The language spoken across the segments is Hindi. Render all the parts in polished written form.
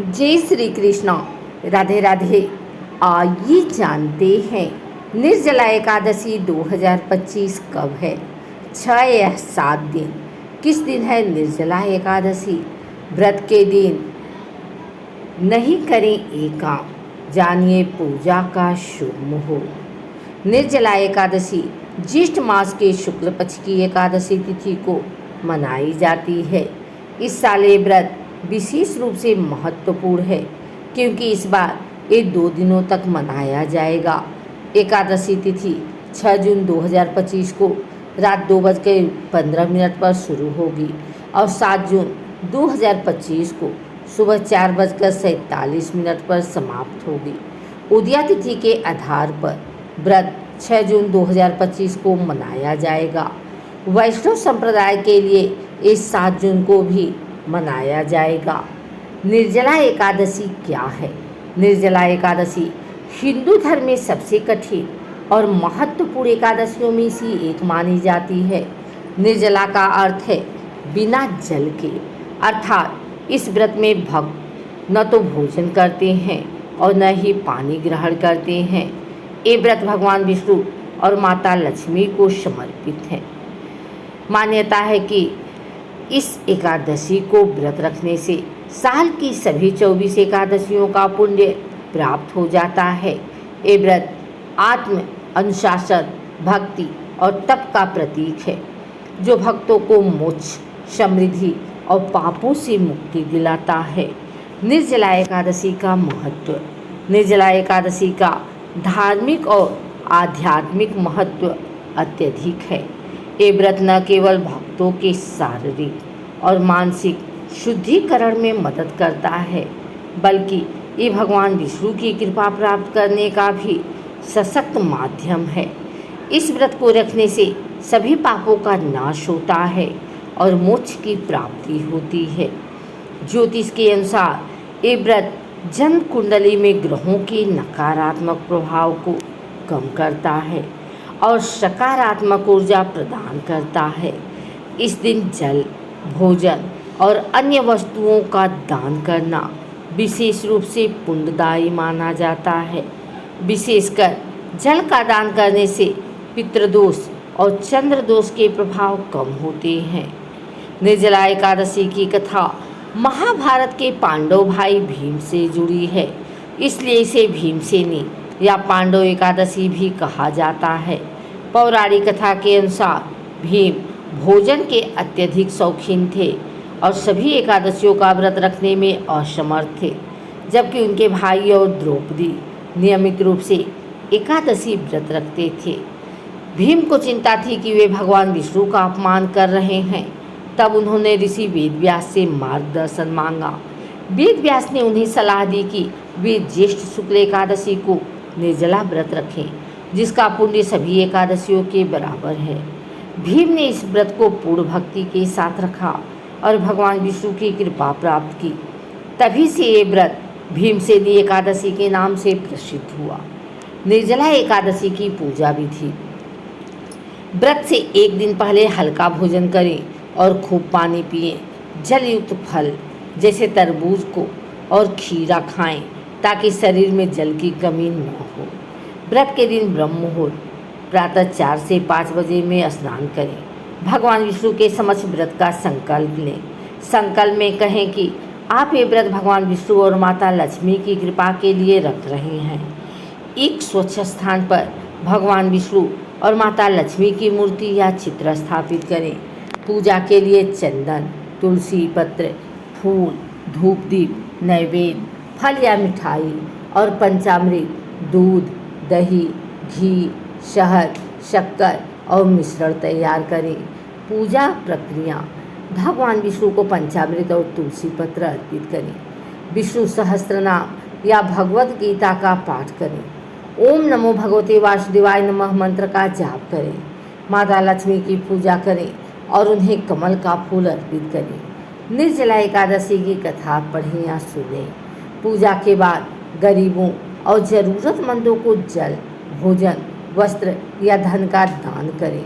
जय श्री कृष्ण। राधे राधे। आइए जानते हैं निर्जला एकादशी 2025 कब है। 6 या 7 दिन। किस दिन है निर्जला एकादशी। व्रत के दिन नहीं करें एक काम, जानिए पूजा का शुभ मुहूर्त। निर्जला एकादशी ज्येष्ठ मास के शुक्ल पक्ष की एकादशी तिथि को मनाई जाती है। इस साल ये व्रत विशेष रूप से महत्वपूर्ण है क्योंकि इस बार ये 2 दिनों तक मनाया जाएगा। एकादशी तिथि 6 जून 2025 को रात 2:15 पर शुरू होगी और 7 जून 2025 को सुबह 4:47 पर समाप्त होगी। उदया तिथि के आधार पर व्रत 6 जून 2025 को मनाया जाएगा। वैष्णव संप्रदाय के लिए इस 7 जून को भी मनाया जाएगा। निर्जला एकादशी क्या है। निर्जला एकादशी हिंदू धर्म में सबसे कठिन और महत्वपूर्ण एकादशियों में से एक मानी जाती है। निर्जला का अर्थ है बिना जल के, अर्थात इस व्रत में भक्त न तो भोजन करते हैं और न ही पानी ग्रहण करते हैं। ये व्रत भगवान विष्णु और माता लक्ष्मी को समर्पित है। मान्यता है कि इस एकादशी को व्रत रखने से साल की सभी 24 एकादशियों का पुण्य प्राप्त हो जाता है। ये व्रत आत्म अनुशासन, भक्ति और तप का प्रतीक है जो भक्तों को मोक्ष, समृद्धि और पापों से मुक्ति दिलाता है। निर्जला एकादशी का महत्व। निर्जला एकादशी का धार्मिक और आध्यात्मिक महत्व अत्यधिक है। ये व्रत न केवल भक्तों के शारीरिक और मानसिक शुद्धिकरण में मदद करता है बल्कि ये भगवान विष्णु की कृपा प्राप्त करने का भी सशक्त माध्यम है। इस व्रत को रखने से सभी पापों का नाश होता है और मोक्ष की प्राप्ति होती है। ज्योतिष के अनुसार ये व्रत जन्म कुंडली में ग्रहों के नकारात्मक प्रभाव को कम करता है और सकारात्मक ऊर्जा प्रदान करता है। इस दिन जल, भोजन और अन्य वस्तुओं का दान करना विशेष रूप से पुण्यदायी माना जाता है। विशेषकर जल का दान करने से पितृदोष और चंद्र दोष के प्रभाव कम होते हैं। निर्जला एकादशी की कथा महाभारत के पांडव भाई भीम से जुड़ी है, इसलिए इसे भीमसेनी या पांडव एकादशी भी कहा जाता है। पौराणिक कथा के अनुसार भीम भोजन के अत्यधिक शौकीन थे और सभी एकादशियों का व्रत रखने में असमर्थ थे, जबकि उनके भाई और द्रौपदी नियमित रूप से एकादशी व्रत रखते थे। भीम को चिंता थी कि वे भगवान विष्णु का अपमान कर रहे हैं। तब उन्होंने ऋषि वेदव्यास से मार्गदर्शन मांगा। वेदव्यास ने उन्हें सलाह दी कि वे ज्येष्ठ शुक्ल एकादशी को निर्जला व्रत रखें, जिसका पुण्य सभी एकादशियों के बराबर है। भीम ने इस व्रत को पूर्ण भक्ति के साथ रखा और भगवान विष्णु की कृपा प्राप्त की। तभी से ये व्रत भीमसेनी एकादशी के नाम से प्रसिद्ध हुआ। निर्जला एकादशी की पूजा विधि। व्रत से एक दिन पहले हल्का भोजन करें और खूब पानी पिएं। जल युक्त फल जैसे तरबूज को और खीरा खाएं ताकि शरीर में जल की कमी न हो। व्रत के दिन ब्रह्म मुहूर्त प्रातः 4 से 5 बजे में स्नान करें। भगवान विष्णु के समक्ष व्रत का संकल्प लें। संकल्प में कहें कि आप ये व्रत भगवान विष्णु और माता लक्ष्मी की कृपा के लिए रख रहे हैं। एक स्वच्छ स्थान पर भगवान विष्णु और माता लक्ष्मी की मूर्ति या चित्र स्थापित करें। पूजा के लिए चंदन, तुलसी पत्र, फूल, धूप दीप, नैवेद्य, फल या मिठाई और पंचामृत, दूध, दही, घी, शहद, शक्कर और मिश्रण तैयार करें। पूजा प्रक्रिया। भगवान विष्णु को पंचामृत और तुलसी पत्र अर्पित करें। विष्णु सहस्त्रनाम या भगवद गीता का पाठ करें। ओम नमो भगवते वासुदेवाय नमः मंत्र का जाप करें। माता लक्ष्मी की पूजा करें और उन्हें कमल का फूल अर्पित करें। निर्जला एकादशी की कथा पढ़ें या सुनें। पूजा के बाद गरीबों और ज़रूरतमंदों को जल, भोजन, वस्त्र या धन का दान करें।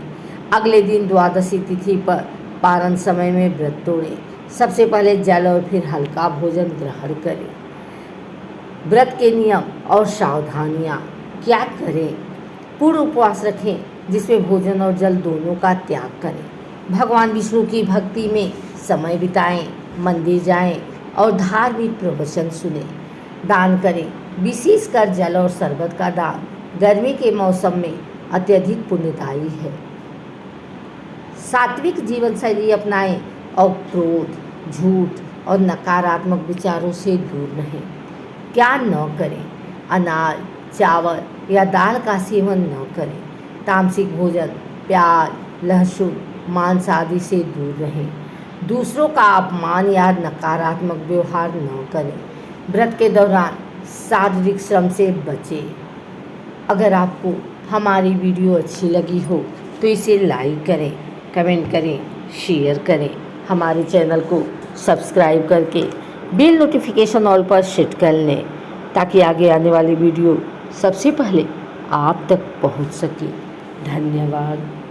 अगले दिन द्वादशी तिथि पर पारण समय में व्रत तोड़ें। सबसे पहले जल और फिर हल्का भोजन ग्रहण करें। व्रत के नियम और सावधानियाँ क्या करें? पूर्ण उपवास रखें जिसमें भोजन और जल दोनों का त्याग करें। भगवान विष्णु की भक्ति में समय बिताएं, मंदिर जाएं और धार्मिक प्रवचन सुने। दान करें, विशेषकर जल और शरबत का दान गर्मी के मौसम में अत्यधिक पुण्यदायी है। सात्विक जीवन शैली अपनाएं और क्रोध, झूठ और नकारात्मक विचारों से दूर रहें। क्या न करें? अनाज, चावल या दाल का सेवन न करें। तामसिक भोजन, प्याज, लहसुन, मांस आदि से दूर रहें। दूसरों का अपमान या नकारात्मक व्यवहार न करें। व्रत के दौरान शारीरिक श्रम से बचें। अगर आपको हमारी वीडियो अच्छी लगी हो तो इसे लाइक करें, कमेंट करें, शेयर करें। हमारे चैनल को सब्सक्राइब करके बेल नोटिफिकेशन ऑल पर सेट कर लें ताकि आगे आने वाली वीडियो सबसे पहले आप तक पहुंच सके। धन्यवाद।